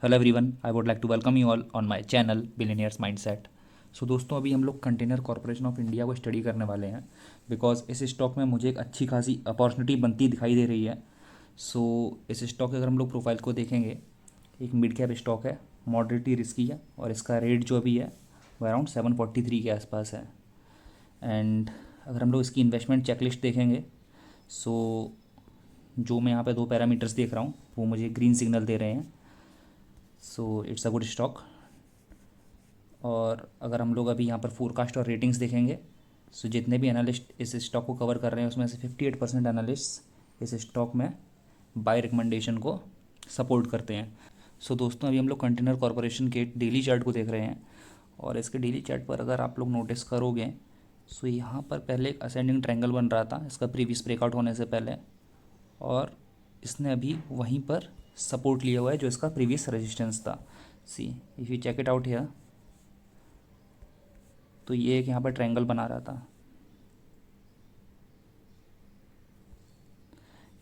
Hello everyone, I would like to welcome you all on my channel billionaires mindset. So दोस्तों, अभी हम लोग container corporation of India को study करने वाले हैं बिकॉज इस स्टॉक में मुझे एक अच्छी खासी अपॉर्चुनिटी बनती दिखाई दे रही है। सो इस स्टॉक के अगर हम लोग प्रोफाइल को देखेंगे, एक मिड कैप स्टॉक है, मॉडरेटली रिस्की है और इसका रेट जो भी है वो अराउंड 743 के आसपास है। एंड अगर हम लोग इसकी इन्वेस्टमेंट चेकलिस्ट देखेंगे, सो जो मैं यहाँ पे दो पैरामीटर्स देख रहा हूँ वो मुझे ग्रीन सिग्नल दे रहे हैं। So it's a good stock. और अगर हम लोग अभी यहाँ पर फोरकास्ट और रेटिंग्स देखेंगे, सो जितने भी एनालिस्ट इस स्टॉक को कवर कर रहे हैं उसमें से 58% एनालिस्ट इस स्टॉक में बाय रिकमेंडेशन को सपोर्ट करते हैं। सो दोस्तों, अभी हम लोग कंटेनर कॉरपोरेशन के डेली चार्ट को देख रहे हैं और इसके डेली चार्ट पर अगर आप लोग नोटिस करोगे, सो यहाँ पर पहले एक असेंडिंग ट्रायंगल बन रहा था इसका प्रीवियस ब्रेकआउट होने से पहले, और इसने अभी वहीं पर सपोर्ट लिया हुआ है जो इसका प्रीवियस रेजिस्टेंस था। See if you check it out here, तो ये एक यहाँ पर ट्रायंगल बना रहा था।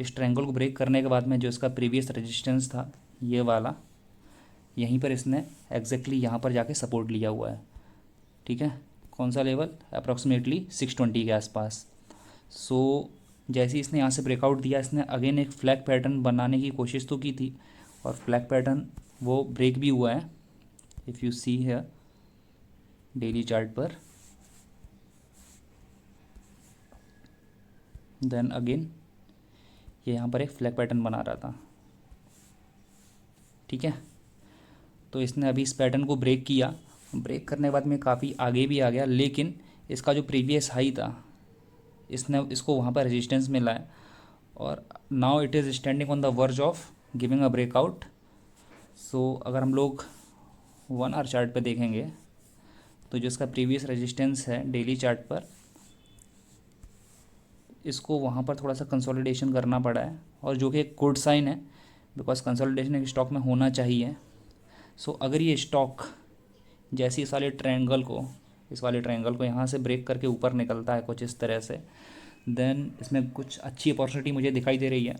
इस ट्रायंगल को ब्रेक करने के बाद में जो इसका प्रीवियस रेजिस्टेंस था ये वाला, यहीं पर इसने एग्जैक्टली यहाँ पर जाके सपोर्ट लिया हुआ है। ठीक है, कौन सा लेवल? अप्रॉक्सीमेटली 620 के आसपास। सो जैसे ही इसने यहाँ से ब्रेकआउट दिया, इसने अगेन एक फ्लैग पैटर्न बनाने की कोशिश तो की थी और फ्लैग पैटर्न वो ब्रेक भी हुआ है। इफ़ यू सी है डेली चार्ट पर, देन अगेन ये यहाँ पर एक फ्लैग पैटर्न बना रहा था। ठीक है, तो इसने अभी इस पैटर्न को ब्रेक किया। ब्रेक करने के बाद में काफ़ी आगे भी आ गया, लेकिन इसका जो प्रीवियस हाई था इसने इसको वहाँ पर रेजिस्टेंस मिला है और now it is standing on the verge of giving a breakout. So अगर हम लोग 1 आवर चार्ट पे देखेंगे तो जो इसका प्रीवियस रेजिस्टेंस है डेली चार्ट पर, इसको वहाँ पर थोड़ा सा कंसोलिडेशन करना पड़ा है और जो कि एक गुड साइन है बिकॉज कंसोलिडेशन एक स्टॉक में होना चाहिए। सो अगर ये स्टॉक जैसे इस वाले ट्रायंगल को यहाँ से ब्रेक करके ऊपर निकलता है कुछ इस तरह से, देन इसमें कुछ अच्छी अपॉर्चुनिटी मुझे दिखाई दे रही है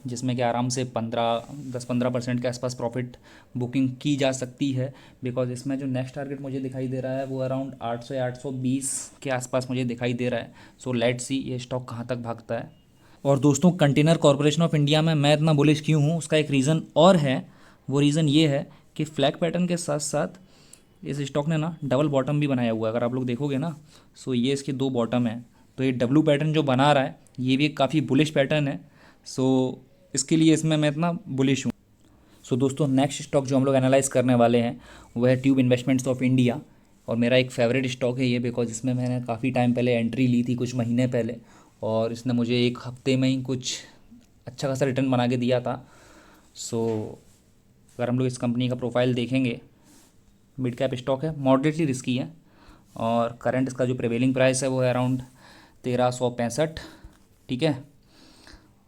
जिसमें कि आराम से 10-15% के आसपास प्रॉफिट बुकिंग की जा सकती है। बिकॉज इसमें जो नेक्स्ट टारगेट मुझे दिखाई दे रहा है वो अराउंड 800 या 820 के आसपास मुझे दिखाई दे रहा है। सो लेट्स सी ये स्टॉक कहाँ तक भागता है। और दोस्तों, कंटेनर कॉरपोरेशन ऑफ इंडिया में मैं इतना बुलिश क्यों हूँ उसका एक रीज़न और है। वो रीज़न ये है कि फ्लैग पैटर्न के साथ साथ इस स्टॉक ने ना डबल बॉटम भी बनाया हुआ है। अगर आप लोग देखोगे ना, सो ये इसके दो बॉटम है, तो ये डब्लू पैटर्न जो बना रहा है ये भी एक काफ़ी बुलिश पैटर्न है। सो इसके लिए इसमें मैं इतना बुलिश हूँ। सो दोस्तों, नेक्स्ट स्टॉक जो हम लोग एनालाइज करने वाले हैं वो है ट्यूब इन्वेस्टमेंट्स ऑफ इंडिया। और मेरा एक फेवरेट स्टॉक है ये बिकॉज इसमें मैंने काफ़ी टाइम पहले एंट्री ली थी, कुछ महीने पहले, और इसने मुझे एक हफ्ते में ही कुछ अच्छा खासा रिटर्न बना के दिया था। सो अगर हम लोग इस कंपनी का प्रोफाइल देखेंगे, मिड कैप स्टॉक है, मॉडरेटली रिस्की है और करंट इसका जो प्रिवेलिंग प्राइस है वो है अराउंड 1365। ठीक है,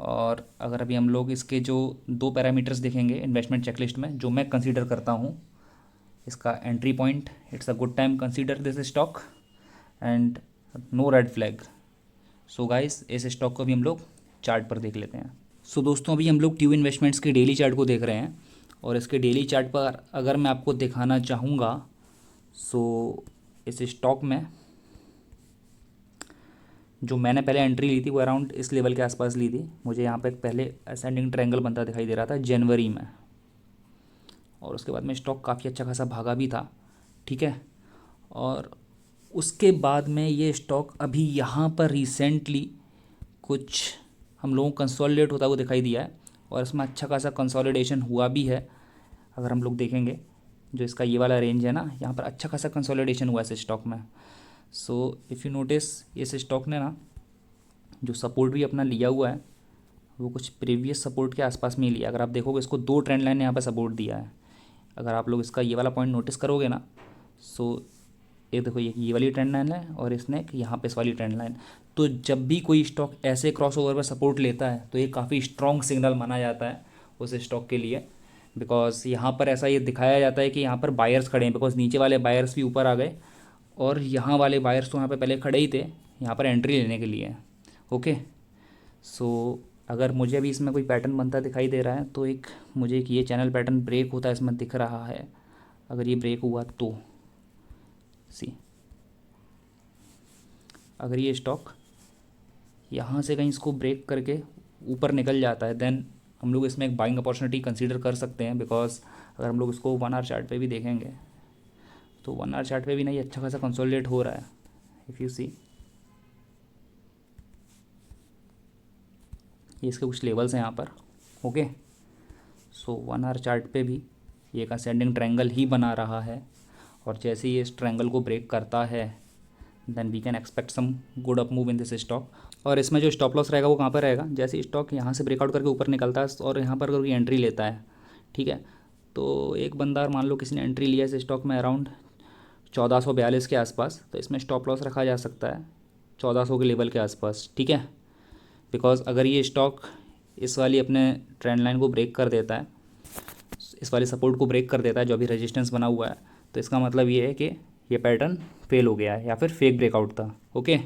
और अगर अभी हम लोग इसके जो दो पैरामीटर्स देखेंगे इन्वेस्टमेंट चेकलिस्ट में जो मैं कंसीडर करता हूँ, इसका entry point, it's a good time consider this stock and no red flag. So guys, इस स्टॉक को भी हम लोग चार्ट पर देख लेते हैं। सो दोस्तों, अभी हम लोग ट्यूब इन्वेस्टमेंट्स के डेली चार्ट को देख रहे हैं और इसके डेली चार्ट पर अगर मैं आपको दिखाना चाहूँगा, सो इस स्टॉक में जो मैंने पहले एंट्री ली थी वो अराउंड इस लेवल के आसपास ली थी। मुझे यहाँ पे पहले असेंडिंग ट्रायंगल बनता दिखाई दे रहा था जनवरी में, और उसके बाद में स्टॉक काफ़ी अच्छा खासा भागा भी था। ठीक है, और उसके बाद में ये स्टॉक अभी यहाँ पर रिसेंटली कुछ हम लोगों को कंसोलिडेट होता हुआ दिखाई दिया है और इसमें अच्छा खासा कंसोलिडेशन हुआ भी है। अगर हम लोग देखेंगे जो इसका ये वाला रेंज है ना, यहाँ पर अच्छा खासा कंसोलिडेशन हुआ है इस स्टॉक में। सो इफ़ यू नोटिस, इस स्टॉक ने ना जो सपोर्ट भी अपना लिया हुआ है वो कुछ प्रीवियस सपोर्ट के आसपास में ही लिया। अगर आप देखोगे, इसको दो ट्रेंड लाइन ने यहाँ पर सपोर्ट दिया है। अगर आप लोग इसका ये वाला पॉइंट नोटिस करोगे ना, सो ये देखो, ये वाली ट्रेंड लाइन है और इसने यहाँ पे इस वाली ट्रेंड लाइन। तो जब भी कोई स्टॉक ऐसे क्रॉस ओवर पर सपोर्ट लेता है तो ये काफ़ी स्ट्रॉन्ग सिग्नल माना जाता है उस स्टॉक के लिए। बिकॉज यहाँ पर ऐसा ये दिखाया जाता है कि यहाँ पर बायर्स खड़े हैं, बिकॉज नीचे वाले बायर्स भी ऊपर आ गए और यहाँ वाले बायर्स तो यहाँ पे पहले खड़े ही थे यहाँ पर एंट्री लेने के लिए। ओके, सो अगर मुझे अभी इसमें कोई पैटर्न बनता दिखाई दे रहा है तो एक मुझे एक ये चैनल पैटर्न ब्रेक होता है इसमें दिख रहा है। अगर ये ब्रेक हुआ तो सी, अगर ये स्टॉक यहाँ से कहीं इसको ब्रेक करके ऊपर निकल जाता है देन हम लोग इसमें एक बाइंग अपॉर्चुनिटी कंसीडर कर सकते हैं। बिकॉज अगर हम लोग इसको 1 आवर चार्ट पे भी देखेंगे तो 1 आवर चार्ट पे भी नहीं अच्छा खासा कंसोलिडेट हो रहा है। इफ़ यू सी, ये इसके कुछ लेवल्स हैं यहाँ पर। ओके, सो 1 आवर चार्ट पे भी ये एक असेंडिंग ट्रायंगल ही बना रहा है और जैसे ही ये इस ट्रायंगल को ब्रेक करता है then we can expect some good up move in this stock. और इसमें जो स्टॉप लॉस रहेगा वो कहाँ पर रहेगा, जैसे स्टॉक यहाँ से ब्रेकआउट करके ऊपर निकलता है और यहाँ पर कोई एंट्री लेता है, ठीक है। तो एक बंदा मान लो किसी ने एंट्री लिया इस स्टॉक में अराउंड 1442 के आसपास, तो इसमें स्टॉप लॉस रखा जा सकता है 1400 के लेवल के आसपास, ठीक है। बिकॉज अगर ये स्टॉक इस वाली अपने ट्रेंड लाइन को ब्रेक कर देता है, इस वाले सपोर्ट को ब्रेक कर देता है जो अभी रेजिस्टेंस बना हुआ है, तो इसका मतलब ये है कि ये पैटर्न फेल हो गया है या फिर फेक ब्रेकआउट था। ओके।